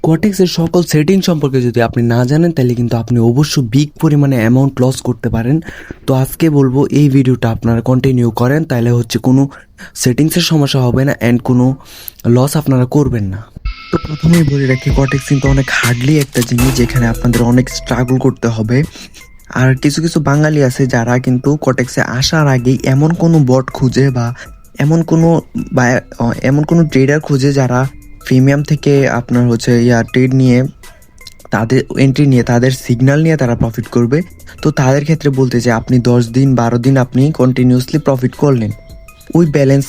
কোটেক্সের সকল সেটিং সম্পর্কে যদি আপনি না জানেন তাহলে কিন্তু আপনি অবশ্যই বিগ পরিমাণে অ্যামাউন্ট লস করতে পারেন। তো আজকে বলবো এই ভিডিওটা আপনারা কন্টিনিউ করেন, তাহলে হচ্ছে কোনো সেটিংসের সমস্যা হবে না অ্যান্ড কোনো লস আপনারা করবেন না। তো প্রথমেই বলে রাখি, কোটেক্স কিন্তু অনেক হার্ডলি একটা জিনিস যেখানে আপনাদের অনেক স্ট্রাগল করতে হবে। আর কিছু কিছু বাঙালি আছে যারা কিন্তু কোটেক্সে আসার আগেই এমন কোনো বট খুঁজে বা এমন কোনো এমন কোনো ট্রেডার খুঁজে যারা প্রিমিয়াম থেকে আপনার হচ্ছে ট্রেড নিয়ে তাদের এন্ট্রি নিয়ে তাদের সিগন্যাল নিয়ে তারা প্রফিট করবে। তো তাদের ক্ষেত্রে বলতে যে আপনি 10 দিন 12 দিন আপনি কন্টিনিউয়াসলি প্রফিট করলেন, ওই ব্যালেন্স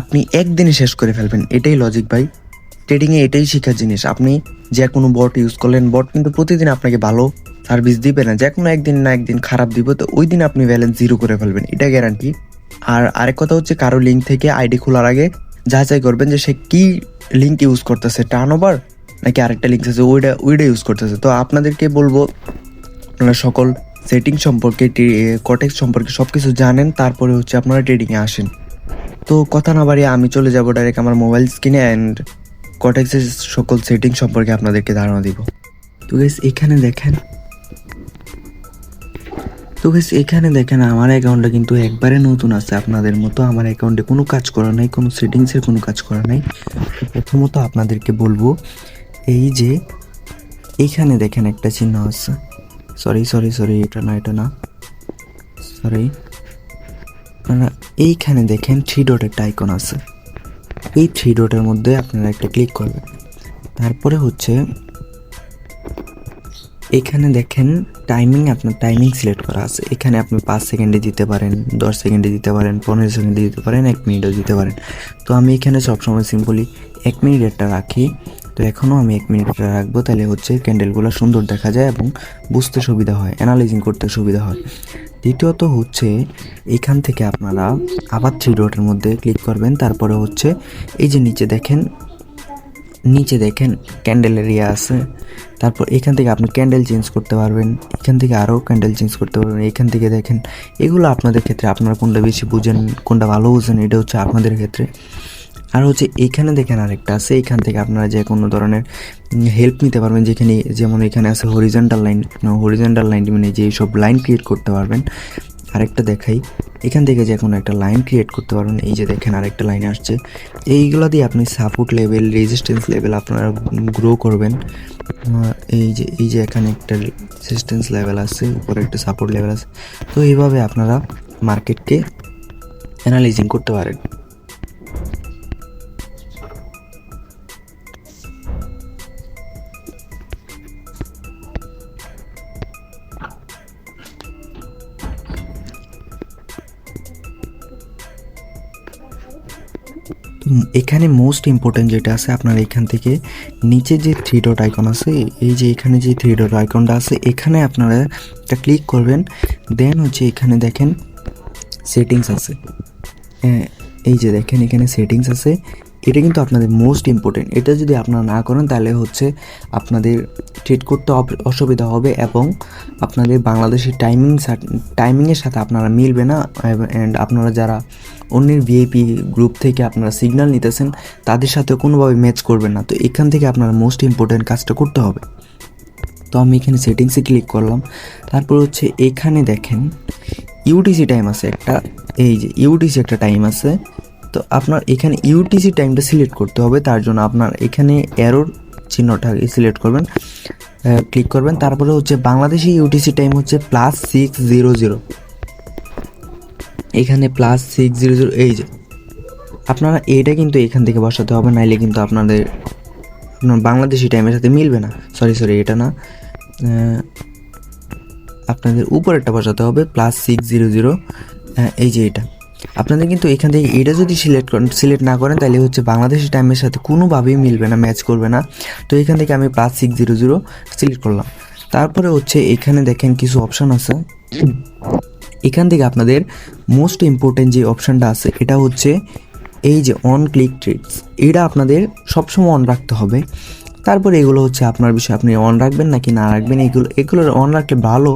আপনি একদিনে শেষ করে ফেলবেন। এটাই লজিক ভাই, ট্রেডিংয়ে এটাই শেখার জিনিস। আপনি যে কোনো বট ইউজ করলেন, বট কিন্তু প্রতিদিন আপনাকে ভালো সার্ভিস দিবে না, যে কোনো একদিন না একদিন খারাপ দিব, তো ওই দিন আপনি ব্যালেন্স জিরো করে ফেলবেন, এটা গ্যারান্টি। আর আরেক কথা হচ্ছে, কারো লিঙ্ক থেকে আইডি খোলার আগে যাচাই করবেন যে সে কি লিঙ্ক ইউজ করতেছে, টার্ন ওভার নাকি আরেকটা লিঙ্ক আছে ওইটা ইউজ করতেছে। তো আপনাদেরকে বলবো আপনারা সকল সেটিং সম্পর্কে, কোটেক্স সম্পর্কে সব কিছু জানেন, তারপরে হচ্ছে আপনারা ট্রেডিংয়ে আসেন। তো কথা না বাড়িয়ে আমি চলে যাবো ডাইরেক্ট আমার মোবাইল স্ক্রিনে অ্যান্ড কোটেক্সের সকল সেটিং সম্পর্কে আপনাদেরকে ধারণা দিব। তো গাইস এখানে দেখেন আমার অ্যাকাউন্টটা কিন্তু একবারে নতুন আছে আপনাদের মতো। আমার অ্যাকাউন্টে কোনো কাজ করা নাই, কোনো সেটিংসের কোনো কাজ করা নাই। প্রথমত আপনাদেরকে বলবো, এই যে এইখানে দেখেন একটা চিহ্ন আছে, সরি এটা না এইখানে দেখেন 3 ডট একটা আইকন আছে। এই 3 ডটের মধ্যে আপনারা একটা ক্লিক করবেন। তারপরে হচ্ছে এখানে দেখেন আপনার টাইমিং সিলেক্ট করা আছে। এখানে আপনি 5 সেকেন্ডে দিতে পারেন, 10 সেকেন্ডে দিতে পারেন, 15 সেকেন্ডে দিতে পারেন, 1 মিনিটও দিতে পারেন। তো আমি এখানে সবসময় সিম্পলি 1 মিনিটেরটা রাখি। তো এখনও আমি 1 মিনিটটা রাখবো, তাহলে হচ্ছে ক্যান্ডেলগুলো সুন্দর দেখা যায় এবং বুঝতে সুবিধা হয়, অ্যানালাইজিং করতে সুবিধা হয়। দ্বিতীয়ত হচ্ছে এখান থেকে আপনারা আবার 3 ডটের মধ্যে ক্লিক করবেন। তারপরে হচ্ছে এই যে নিচে দেখেন ক্যান্ডেলের আছে। তারপর এখান থেকে আপনি ক্যান্ডেল চেঞ্জ করতে পারবেন, এখান থেকে আরও ক্যান্ডেল চেঞ্জ করতে পারবেন। এখান থেকে দেখেন এগুলো আপনাদের ক্ষেত্রে, আপনারা কোনটা বেশি বুঝেন, কোনটা ভালো বুঝেন, এটা হচ্ছে আপনাদের ক্ষেত্রে। আর হচ্ছে এখানে দেখেন আরেকটা আছে, এখান থেকে আপনারা যে কোনো ধরনের হেল্প নিতে পারবেন। যেমন এখানে আছে হরিজন্টাল লাইন মানে যে সব লাইন ক্রিয়েট করতে পারবেন। আরেকটা দেখাই, এখান থেকে যে কোনো একটা লাইন ক্রিয়েট করতে পারবেন। এই যে দেখেন আরেকটা লাইন আসছে, এইগুলো দিয়ে আপনি সাপোর্ট লেভেল, রেজিস্ট্যান্স লেভেল আপনারা গ্রো করবেন। এই যে এখানে একটা রেজিস্ট্যান্স লেভেল আছে, উপরে একটা সাপোর্ট লেভেল আছে। তো এইভাবে আপনারা মার্কেটকে অ্যানালাইজিং করতে পারেন। এখানে মোস্ট ইম্পর্টেন্ট যেটা আছে, আপনার এখান থেকে নিচে যে 3 ডট আইকন আছে, এই যে এখানে যে 3 ডট আইকনটা আছে, এখানে আপনারা একটা ক্লিক করবেন। দেন হচ্ছে এখানে দেখেন সেটিংস আছে। হ্যাঁ, এই যে দেখেন এখানে সেটিংস আছে। এটা কিন্তু আপনাদের মোস্ট ইম্পর্টেন্ট। এটা যদি আপনারা না করেন তাহলে হচ্ছে আপনাদের ট্রেড করতে অসুবিধা হবে এবং আপনাদের বাংলাদেশের টাইমিংয়ের সাথে আপনারা মিলবে না। অ্যান্ড আপনারা যারা অন্যের ভিআইপি গ্রুপ থেকে আপনারা সিগন্যাল নিতেছেন তাদের সাথে কোনোভাবে ম্যাচ করবেন না। তো এখান থেকে আপনারা মোস্ট ইম্পর্টেন্ট কাজটা করতে হবে। তো আমি এখানে সেটিংসে ক্লিক করলাম। তারপর হচ্ছে এখানে দেখেন ইউটিসি টাইম আছে একটা, এই যে ইউটিসি একটা টাইম আছে। তো আপনার এখানে ইউটিসি টাইমটা সিলেক্ট করতে হবে। তার জন্য আপনার এখানে অ্যারোর চিহ্নটা সিলেক্ট করবেন, ক্লিক করবেন। তারপরে হচ্ছে বাংলাদেশি ইউটিসি টাইম হচ্ছে +600, এখানে +600। এই যে আপনারা এইটা কিন্তু এখান থেকে বসাতে হবে, নাইলে কিন্তু আপনার বাংলাদেশি টাইমের সাথে মিলবে না। সরি এটা না, আপনাদের উপরেরটা বসাতে হবে +600। এই যে এটা আপনাদের কিন্তু এখান থেকে এটা যদি সিলেক্ট না করেন তাহলে হচ্ছে বাংলাদেশি টাইমের সাথে কোনোভাবেই মিলবে না, ম্যাচ করবে না। তো এখান থেকে আমি +600 সিলেক্ট করলাম। তারপরে হচ্ছে এখানে দেখেন কিছু অপশান আছে। এখান থেকে আপনাদের মোস্ট ইম্পর্টেন্ট যে অপশানটা আছে এটা হচ্ছে এই যে অন ক্লিক ট্রেডস, এটা আপনাদের সবসময় অন রাখতে হবে। তারপরে এগুলো হচ্ছে আপনার বিষয়, আপনি অন রাখবেন নাকি না রাখবেন। এগুলো অন রাখলে ভালো,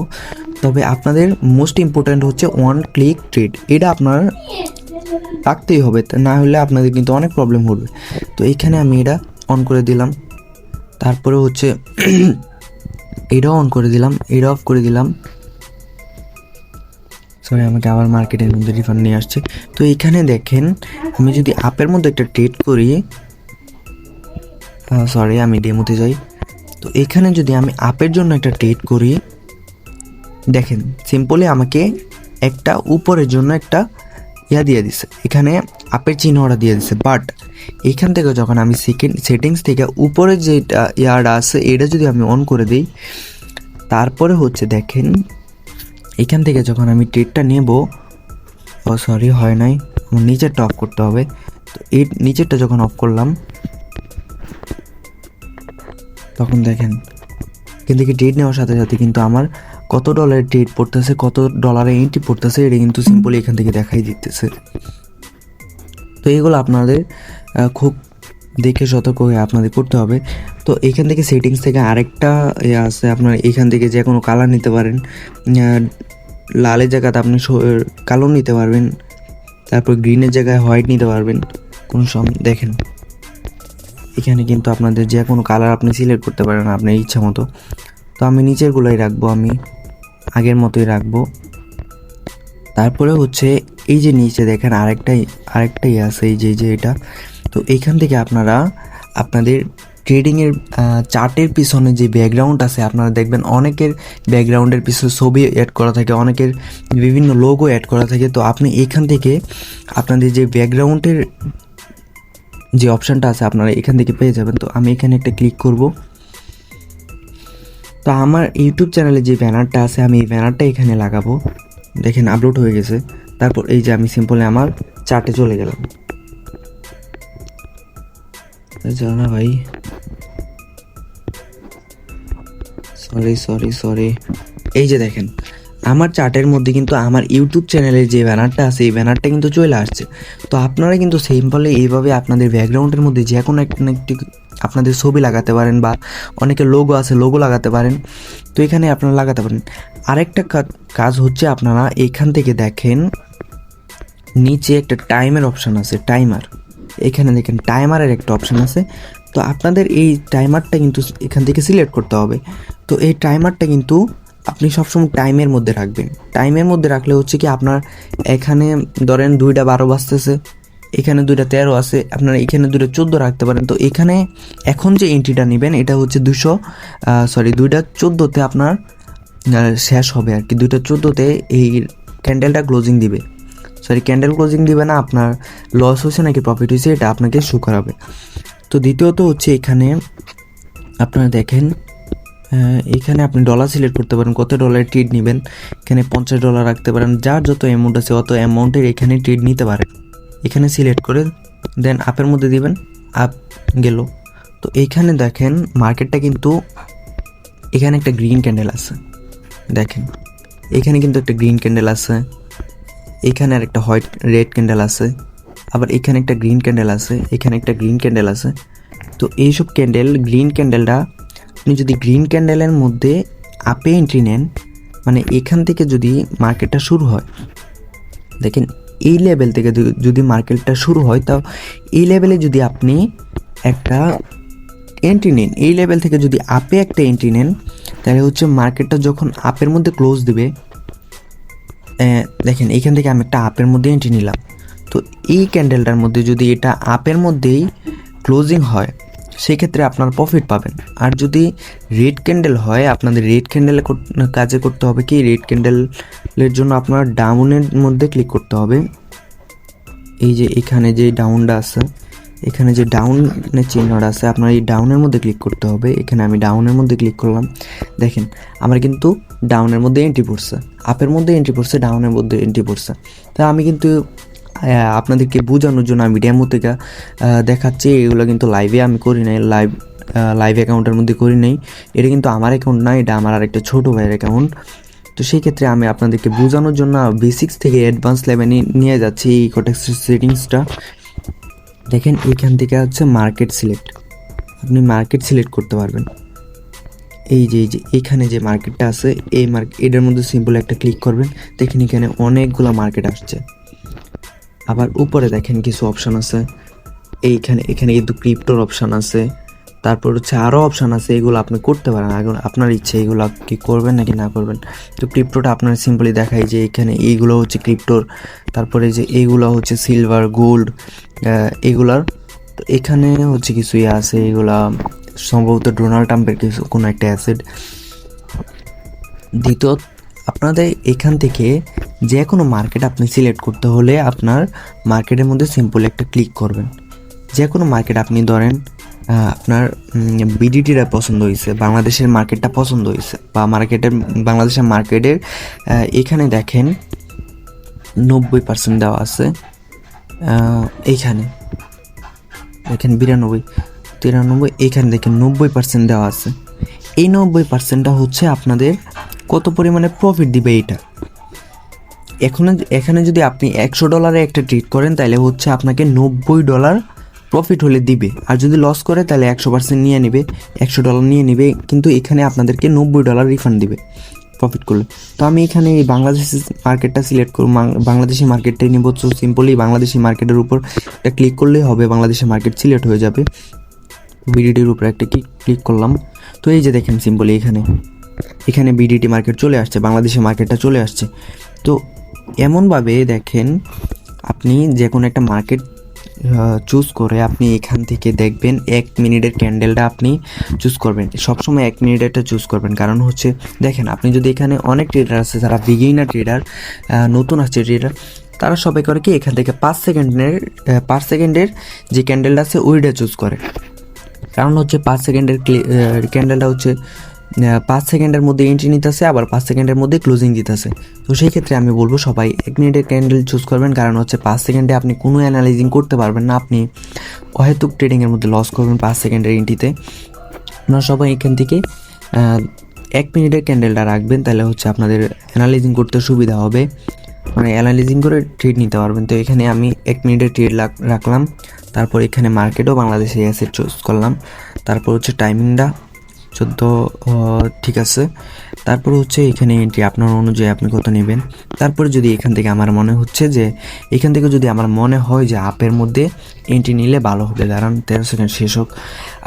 তবে আপনাদের মোস্ট ইম্পর্ট্যান্ট হচ্ছে ওয়ান ক্লিক ট্রেড, এটা আপনার রাখতেই হবে, না হলে আপনাদের কিন্তু অনেক প্রবলেম হবে। তো এইখানে আমি এটা অন করে দিলাম। তারপরে হচ্ছে এটা অন করে দিলাম, এটা অফ করে দিলাম। সরি, আমাকে আবার মার্কেটের মধ্যে রিফান্ড নিয়ে আসছে। তো এখানে দেখেন আমি যদি আপের মধ্যে একটা ট্রেড করি, সরি আমি ডেমোতে যাই। তো এখানে যদি আমি আপের জন্য একটা ট্রেড করি, দেখেন সিম্পলি আমাকে একটা উপরের জন্য একটা দিয়ে দিছে, এখানে আপের চিহ্নটা দিয়ে দিছে। বাট এইখান থেকে যখন আমি সেটিংস থেকে উপরের যে ইয়ারটা আছে এটা যদি আমি অন করে দিই, তারপরে হচ্ছে দেখেন এখান থেকে যখন আমি ট্রেডটা নেব, সরি হয় নাই, আমার নিচেরটা অফ করতে হবে। তো এই নিচেরটা যখন অফ করলাম, তখন দেখেন এখান থেকে ট্রেড নেওয়ার সাথে সাথে কিন্তু আমার কত ডলারের ট্রেড পড়তেছে, কত ডলারে এন্ট্রি পড়তেছে, এটা কিন্তু সিম্পলি এখান থেকে দেখাই দিতেছে। তো এইগুলো আপনাদের খুব দেখে সতর্ক হয়ে আপনাদের করতে হবে। তো এখান থেকে সেটিংস থেকে আরেকটা আছে, আপনার এখান থেকে যে কোনো কালার নিতে পারেন, লালের জায়গাতে আপনি কালো নিতে পারবেন, তারপর গ্রিনের জায়গায় হোয়াইট নিতে পারবেন কোনো দেখেন এখানে কিন্তু আপনাদের যে কোনো কালার আপনি সিলেক্ট করতে পারেন আপনার ইচ্ছা মতো। তো আমি নিচেরগুলোই রাখবো, আমি আগের মতোই রাখবো। তারপরে হচ্ছে এই যে নিচে দেখেন আরেকটাই আছে, এই যে এটা। তো এইখান থেকে আপনারা আপনাদের ট্রেডিংয়ের চার্টের পিছনে যে ব্যাকগ্রাউন্ড আছে, আপনারা দেখবেন অনেকের ব্যাকগ্রাউন্ডের পিছনে ছবি অ্যাড করা থাকে, অনেকের বিভিন্ন লোগো অ্যাড করা থাকে। তো আপনি এখান থেকে আপনাদের যে ব্যাকগ্রাউন্ডের যে অপশানটা আছে আপনারা এখান থেকে পেয়ে যাবেন। তো আমি এখানে একটা ক্লিক করব। তো আমার ইউটিউব চ্যানেলে যে ব্যানারটা আছে আমি এই ব্যানারটা এখানে লাগাবো। দেখেন আপলোড হয়ে গেছে। তারপর এই যে আমি সিম্পলি আমার চার্টে চলে গেলাম। না ভাই, সরি, এই যে দেখেন আমার চার্টের মধ্যে কিন্তু আমার ইউটিউব চ্যানেলের যে ব্যানারটা আছে এই ব্যানারটা কিন্তু চলে আসছে। তো আপনারা কিন্তু সিম্পলি এইভাবে আপনাদের ব্যাকগ্রাউন্ডের মধ্যে যে কোনো একটি আপনাদের ছবি লাগাতে পারেন, বা অনেকে লোগো আছে লোগো লাগাতে পারেন। তো এখানে আপনারা লাগাতে পারেন। আরেকটা কাজ হচ্ছে আপনারা এখান থেকে দেখেন নিচে একটা টাইমের অপশান আছে, টাইমার। এখানে দেখেন টাইমারের একটা অপশান আছে। তো আপনাদের এই টাইমারটা কিন্তু এখান থেকে সিলেক্ট করতে হবে। তো এই টাইমারটা কিন্তু আপনি সবসময় টাইমের মধ্যে রাখবেন। টাইমের মধ্যে রাখলে হচ্ছে কি আপনার এখানে ধরেন 2টা 12 বাজতেছে, এখানে 2টা 13 আছে, আপনারা এখানে 2টা 14 রাখতে পারেন। তো এখানে এখন যে এন্ট্রিটা নেবেন এটা হচ্ছে 2টা 14তে আপনার শেষ হবে আর কি। 2টা 14তে এই ক্যান্ডেলটা ক্লোজিং দিবে, ক্যান্ডেল ক্লোজিং দিবে না, আপনার লস হয়েছে নাকি প্রফিট হয়েছে এটা আপনাকে শো করাবে। তো দ্বিতীয়ত হচ্ছে এখানে আপনারা দেখেন এখানে আপনি ডলার সিলেক্ট করতে পারেন, কত ডলারের ট্রেড নেবেন। এখানে $50 রাখতে পারেন, যার যত অ্যামাউন্ট আছে অত অ্যামাউন্টের এখানে ট্রেড নিতে পারেন। এখানে সিলেক্ট করে দেন আপের মধ্যে দিবেন, আপ গেল। তো এইখানে দেখেন মার্কেটটা কিন্তু এখানে একটা গ্রিন ক্যান্ডেল আছে, দেখেন এখানে কিন্তু একটা গ্রিন ক্যান্ডেল আছে, এখানে আর একটা রেড ক্যান্ডেল আছে, আবার এখানে একটা গ্রিন ক্যান্ডেল আছে, এখানে একটা গ্রিন ক্যান্ডেল আছে। তো এইসব গ্রিন ক্যান্ডেলটা আপনি যদি গ্রিন ক্যান্ডেলের মধ্যে আপে এন্ট্রি নেন, মানে এখান থেকে যদি মার্কেটটা শুরু হয়, দেখেন এই লেভেল থেকে যদি মার্কেটটা শুরু হয়, তাও এই লেভেলে যদি আপনি একটা এন্ট্রি নেন, এই লেভেল থেকে যদি আপে একটা এন্ট্রি নেন, তাহলে হচ্ছে মার্কেটটা যখন আপের মধ্যে ক্লোজ দিবে, দেখেন এইখান থেকে আমি একটা আপের মধ্যে এন্ট্রি নিলাম। তো এই ক্যান্ডেলটার মধ্যে যদি এটা আপের মধ্যেই ক্লোজিং হয় সেক্ষেত্রে আপনার প্রফিট পাবেন। আর যদি রেড ক্যান্ডেল হয়, আপনাদের রেড ক্যান্ডেলে কাজে করতে হবে কি, রেড ক্যান্ডেলের জন্য আপনার ডাউনের মধ্যে ক্লিক করতে হবে। এই যে এখানে যে ডাউনটা আছে, এখানে যে ডাউনের চিহ্নটা আছে, আপনার এই ডাউনের মধ্যে ক্লিক করতে হবে। এখানে আমি ডাউনের মধ্যে ক্লিক করলাম, দেখেন আমার কিন্তু ডাউনের মধ্যে এন্ট্রি পড়ছে, আপের মধ্যে এন্ট্রি পড়ছে, ডাউনের মধ্যে এন্ট্রি পড়ছে। তা আমি কিন্তু আপনাদেরকে বোঝানোর জন্য আমি ডেমো থেকে দেখাচ্ছি, এগুলো কিন্তু লাইভে আমি করি নাই, লাইভ অ্যাকাউন্টের মধ্যে করি নাই। এটা কিন্তু আমার অ্যাকাউন্ট না, এটা আমার আরেকটা ছোটো ভাইয়ের অ্যাকাউন্ট। তো সেই ক্ষেত্রে আমি আপনাদেরকে বোঝানোর জন্য বেসিক্স থেকে অ্যাডভান্স লেভেলে নিয়ে যাচ্ছি এই কোটেক্স সেটিংসটা। দেখেন এখান থেকে হচ্ছে মার্কেট সিলেক্ট, আপনি মার্কেট সিলেক্ট করতে পারবেন। এই যে এখানে যে মার্কেটটা আছে এই এটার মধ্যে সিম্পল একটা ক্লিক করবেন, দেখেন এখানে অনেকগুলো মার্কেট আসছে। আবার উপরে দেখেন কিছু অপশান আছে, এখানে কিন্তু ক্রিপ্টোর অপশান আছে, তারপর হচ্ছে আরও অপশান আছে, এগুলো আপনি করতে পারেন, এখন আপনার ইচ্ছে এগুলো কি করবেন নাকি না করবেন। তো ক্রিপ্টোটা আপনার সিম্পলি দেখাই যে এখানে এইগুলো হচ্ছে ক্রিপ্টোর, তারপরে যে এইগুলো হচ্ছে সিলভার গোল্ড এগুলার। তো এখানে হচ্ছে কিছু ইয়ে আছে, এগুলা সম্ভবত ডোনাল্ড ট্রাম্পের কিছু কোনো একটা অ্যাসেট। দ্বিতীয়, আপনাদের এখান থেকে যে কোনো মার্কেট আপনি সিলেক্ট করতে হলে আপনার মার্কেটের মধ্যে সিম্পল একটা ক্লিক করবেন। যে কোনো মার্কেট আপনি ধরেন আপনার বিডিটিটা পছন্দ হয়েছে, বাংলাদেশের মার্কেটটা পছন্দ হয়েছে, বা বাংলাদেশের মার্কেটের এখানে দেখেন 90% দেওয়া আছে, এইখানে দেখেন 92, 93, এইখানে দেখেন 90% দেওয়া আছে। এই 90%টা হচ্ছে আপনাদের কত পরিমাণে প্রফিট দিবে এইটা। এখানে যদি আপনি $100 একটা ট্রেড করেন তাহলে হচ্ছে আপনাকে $90 প্রফিট হলে দিবে, আর যদি লস করে তাহলে 100% নিয়ে নেবে, $100 নিয়ে নেবে, কিন্তু এখানে আপনাদেরকে $90 রিফান্ড দিবে প্রফিট করলে। তো আমি এখানে এই বাংলাদেশি মার্কেটটা সিলেক্ট করব, বাংলাদেশি মার্কেটটাই নেব। তো সিম্পলি বাংলাদেশি মার্কেটের উপর একটা ক্লিক করলেই হবে, বাংলাদেশি মার্কেট সিলেক্ট হয়ে যাবে। বিডিটির উপরে একটা ক্লিক করলাম, তো এই যে দেখেন সিম্পলি এখানে বিডিটি মার্কেট চলে আসছে, বাংলাদেশি মার্কেটটা চলে আসছে। তো এমনভাবে দেখেন আপনি যে কোনো একটা মার্কেট চুজ করে আপনি এখান থেকে দেখবেন 1 মিনিটের ক্যান্ডেলটা আপনি চুজ করবেন, সবসময় 1 মিনিটেরটা চুজ করবেন। কারণ হচ্ছে দেখেন, আপনি যদি এখানে অনেক ট্রেডার আছে যারা বিগিনার ট্রেডার, নতুন আসছে ট্রেডার, তারা সবাই করে কি এখান থেকে 5 সেকেন্ডের যে ক্যান্ডেলটা আছে ওইটা চুজ করে। কারণ হচ্ছে 5 সেকেন্ডের ক্যান্ডেলটা হচ্ছে 5 সেকেন্ডের মধ্যে এন্ট্রি নিতেছে, আবার 5 সেকেন্ডের মধ্যে ক্লোজিং দিতেছে। তো সেই ক্ষেত্রে আমি বলবো সবাই 1 মিনিটের ক্যান্ডেল চুজ করবেন, কারণ হচ্ছে 5 সেকেন্ডে আপনি কোনো অ্যানালাইজিং করতে পারবেন না, আপনি অহেতুক ট্রেডিংয়ের মধ্যে লস করবেন 5 সেকেন্ডের এন্ট্রিতে। আপনারা সবাই এখান থেকে 1 মিনিটের ক্যান্ডেলটা রাখবেন, তাহলে হচ্ছে আপনাদের অ্যানালাইজিং করতে সুবিধা হবে, মানে অ্যানালাইজিং করে ট্রেড নিতে পারবেন। তো এখানে আমি 1 মিনিটের ট্রেড রাখলাম, তারপর এখানে মার্কেটও বাংলাদেশে অ্যাসেট চুজ করলাম, তারপর হচ্ছে টাইমিংটা 14, ঠিক আছে। তারপর হচ্ছে এখানে এন্ট্রি আপনার অনুযায়ী আপনি কত নেবেন। তারপরে যদি এখান থেকে আমার মনে হচ্ছে যে যদি আমার মনে হয় যে আপের মধ্যে এন্ট্রি নিলে ভালো হবে, কারণ 13 সেকেন্ড শেষ হোক,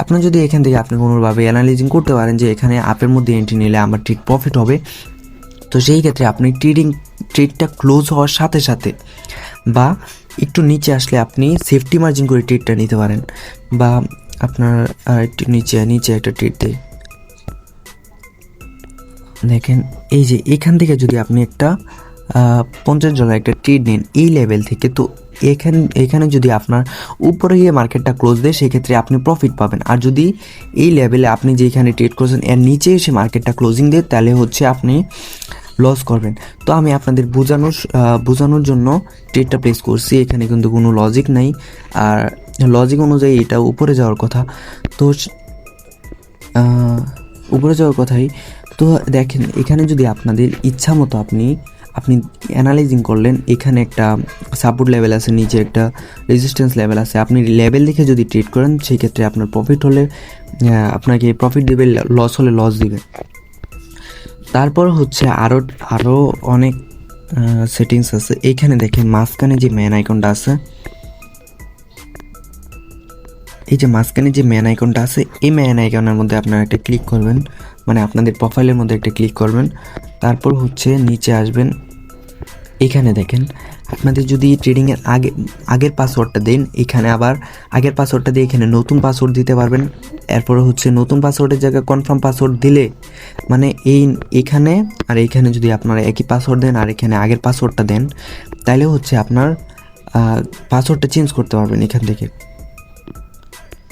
আপনার যদি এখান থেকে আপনি কোনোভাবে অ্যানালাইজিং করতে পারেন যে এখানে আপের মধ্যে এন্ট্রি নিলে আমার ঠিক প্রফিট হবে, তো সেই ক্ষেত্রে আপনি ট্রেডটা ক্লোজ হওয়ার সাথে সাথে বা একটু নিচে আসলে আপনি সেফটি মার্জিন করে ট্রেডটা নিতে পারেন, বা আপনার একটু নিচে একটা ট্রেড দেয়। দেখেন এই যে এখান থেকে যদি আপনি একটা $50 একটা ট্রেড নেন এই লেভেল থেকে, তো এখানে যদি আপনার উপরে গিয়ে মার্কেটটা ক্লোজ দেয় সেক্ষেত্রে আপনি প্রফিট পাবেন। আর যদি এই লেভেলে আপনি যেখানে ট্রেড করছেন এর নিচে এসে মার্কেটটা ক্লোজিং দেয় তাহলে হচ্ছে আপনি লস করবেন। তো আমি আপনাদের বোঝানোর জন্য ট্রেডটা প্লেস করছি, এখানে কিন্তু কোনো লজিক নাই, আর লজিক অনুযায়ী এটা উপরে যাওয়ার কথা, তো উপরে যাওয়ার কথাই। তো দেখেন এখানে যদি আপনাদের ইচ্ছা মতো আপনি অ্যানালাইজিং করলেন, এখানে একটা সাপোর্ট লেভেল আছে, নিচে একটা রেজিস্ট্যান্স লেভেল আছে, আপনি লেভেল দেখে যদি ট্রেড করেন সেই ক্ষেত্রে আপনার প্রফিট হলে আপনাকে প্রফিট দিবে, লস হলে লস দিবে। তারপর হচ্ছে আরও অনেক সেটিংস আছে। এইখানে দেখেন মাঝখানে যে ম্যান আইকনটা আছে, এই যে মাঝখানে যে ম্যান আইকনটা আছে, এই ম্যান আইকনের মধ্যে আপনারা একটা ক্লিক করবেন, মানে আপনাদের প্রোফাইলের মধ্যে একটা ক্লিক করবেন। তারপর হচ্ছে নিচে আসবেন, এখানে দেখেন আপনাদের যদি ট্রেডিংয়ের আগের পাসওয়ার্ডটা দেন, এখানে আবার আগের পাসওয়ার্ডটা দিয়ে এখানে নতুন পাসওয়ার্ড দিতে পারবেন। এরপরে হচ্ছে নতুন পাসওয়ার্ডের জায়গায় কনফার্ম পাসওয়ার্ড দিলে, মানে এইখানে আর এইখানে যদি আপনারা একই পাসওয়ার্ড দেন আর এখানে আগের পাসওয়ার্ডটা দেন, তাহলে হচ্ছে আপনার পাসওয়ার্ডটা চেঞ্জ করতে পারবেন এখান থেকে।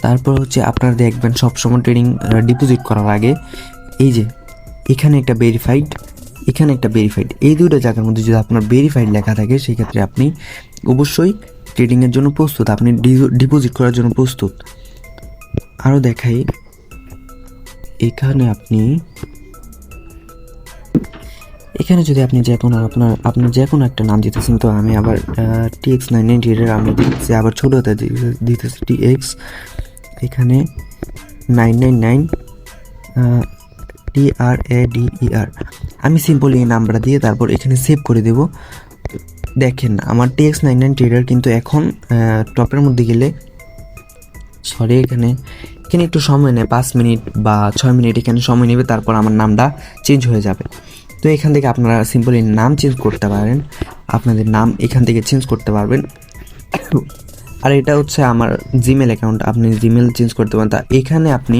তারপর হচ্ছে আপনারা দেখবেন সবসময় ট্রেডিং ডিপোজিট করার আগে এই যে এখানে একটা ভেরিফাইড, এখানে একটা ভেরিফাইড, এই দুটো জায়গার মধ্যে যদি আপনার ভেরিফাইড লেখা থাকে সেই ক্ষেত্রে আপনি অবশ্যই ট্রেডিংয়ের জন্য প্রস্তুত, আপনি ডিপোজিট করার জন্য প্রস্তুত। আরও দেখাই, এখানে যদি আপনি যে কোনো একটা নাম দিতেছেন, তো আমি আবার TX99 ট্রেডার আমি দিতেছি, আবার ছোটোতে দিতেছি TX, এখানে 999 TRADER, আমি সিম্পল এই নাম্বারটা দিয়ে তারপর এখানে সেভ করে দেব। দেখেন আমার TX99 ট্রেডার কিন্তু এখন টপের মধ্যে গেলে সরি এখানে এখানে একটু সময় নেয়, 5 মিনিট বা 6 মিনিট এখানে সময় নেবে, তারপর আমার নামটা চেঞ্জ হয়ে যাবে। তো এখান থেকে আপনারা সিম্পলি নাম চেঞ্জ করতে পারেন, আপনাদের নাম এখান থেকে চেঞ্জ করতে পারবেন। আর এটা হচ্ছে আমার জিমেল অ্যাকাউন্ট, আপনি জিমেল চেঞ্জ করতে পারেন। তা এখানে আপনি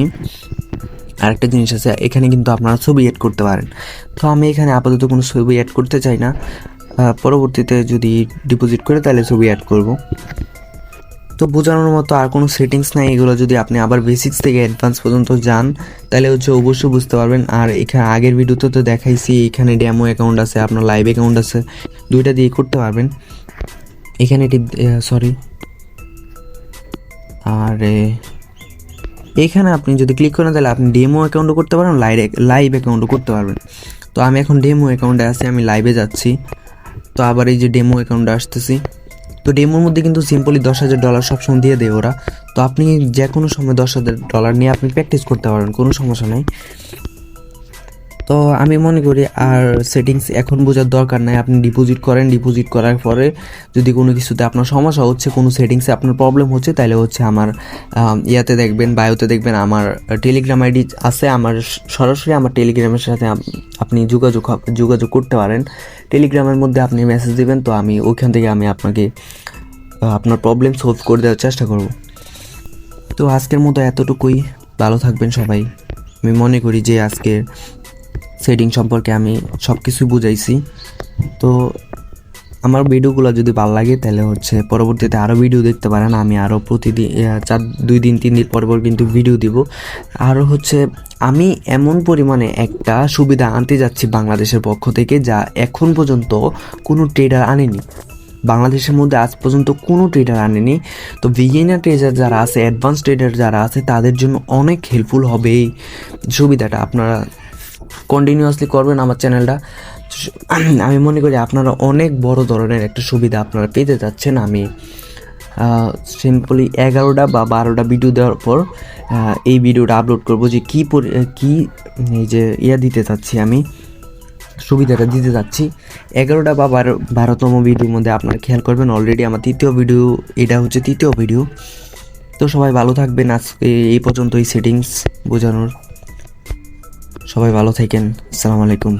আরেকটা জিনিস আছে, এখানে কিন্তু আপনারা ছবি অ্যাড করতে পারেন। তো আমি এখানে আপাতত কোনো ছবি অ্যাড করতে চাই না, পরবর্তীতে যদি ডিপোজিট করে তাহলে ছবি অ্যাড করব। তো বোঝানোর মতো আর কোনো সেটিংস নাই, এগুলো যদি আপনি আবার বেসিক্স থেকে অ্যাডভান্স পর্যন্ত যান তাহলে হচ্ছে অবশ্যই বুঝতে পারবেন। আর এখানে আগের ভিডিওতে তো দেখাইছি, এখানে ডেমো অ্যাকাউন্ট আছে, আপনার লাইভ অ্যাকাউন্ট আছে, দুইটা দিয়ে করতে পারবেন। এখানে সরি, আর এখানে আপনি যদি ক্লিক করেন তাহলে আপনি ডেমো অ্যাকাউন্টও করতে পারেন, লাইভ অ্যাকাউন্টও করতে পারবেন। তো আমি এখন ডেমো অ্যাকাউন্টে আছি, আমি লাইভে যাচ্ছি। তো আবার এই যে ডেমো অ্যাকাউন্টে আসতেছি। তো ডেমোর মধ্যে কিন্তু সিম্পলি $10,000 সবসময় দিয়ে দেয় ওরা। তো আপনি যে কোনো সময় $10,000 নিয়ে আপনি প্র্যাকটিস করতে পারেন, কোনো সমস্যা নেই। তো আমি মনে করি আর সেটিংস এখন বোঝার দরকার নাই, আপনি ডিপোজিট করেন, ডিপোজিট করার পরে যদি কোনো কিছুতে আপনার সমস্যা হচ্ছে, কোনো সেটিংসে আপনার প্রবলেম হচ্ছে, তাহলে হচ্ছে আমার ইয়াতে দেখবেন, বায়োতে দেখবেন আমার টেলিগ্রাম আইডি আছে, আমার সরাসরি আমার টেলিগ্রামের সাথে আপনি যোগাযোগ করতে পারেন। টেলিগ্রামের মধ্যে আপনি মেসেজ দেবেন, তো আমি ওইখান থেকে আমি আপনাকে আপনার প্রবলেম সলভ করে দেওয়ার চেষ্টা করব। তো আজকের মতো এতটুকুই, ভালো থাকবেন সবাই। আমি মনে করি যে আজকের সেটিং সম্পর্কে আমি সব কিছু বুঝাইছি। তো আমার ভিডিওগুলো যদি ভালো লাগে তাহলে হচ্ছে পরবর্তীতে আরও ভিডিও দেখতে পারেন, আমি আরও প্রতিদিন 2 দিন 3 দিন পর কিন্তু ভিডিও দিব। আরও হচ্ছে আমি এমন পরিমাণে একটা সুবিধা আনতে যাচ্ছি বাংলাদেশের পক্ষ থেকে, যা এখন পর্যন্ত কোনো ট্রেডার আনেনি, বাংলাদেশের মধ্যে আজ পর্যন্ত কোনো ট্রেডার আনেনি। তো বিগিনার ট্রেডার যারা আছে, অ্যাডভান্স ট্রেডার যারা আছে, তাদের জন্য অনেক হেল্পফুল হবে এই সুবিধাটা। আপনারা কন্টিনিউয়াসলি করবেন আমার চ্যানেলটা, আমি মনে করি আপনারা অনেক বড় ধরনের একটা সুবিধা আপনারা পেতে যাচ্ছেন। আমি সিম্পলি 11টা বা 12টা ভিডিও দেওয়ার পর এই ভিডিওটা আপলোড করব যে কী এই যে দিতে চাচ্ছি, আমি সুবিধাটা দিতে চাচ্ছি 11টা বা 12তম ভিডিওর মধ্যে আপনারা খেয়াল করবেন। অলরেডি আমার তৃতীয় ভিডিও, এটা হচ্ছে তৃতীয় ভিডিও। তো সবাই ভালো থাকবেন, আজকে এই পর্যন্ত এই সেটিংস বোঝানোর। সবাই ভালো থাকেন, আসসালামু আলাইকুম।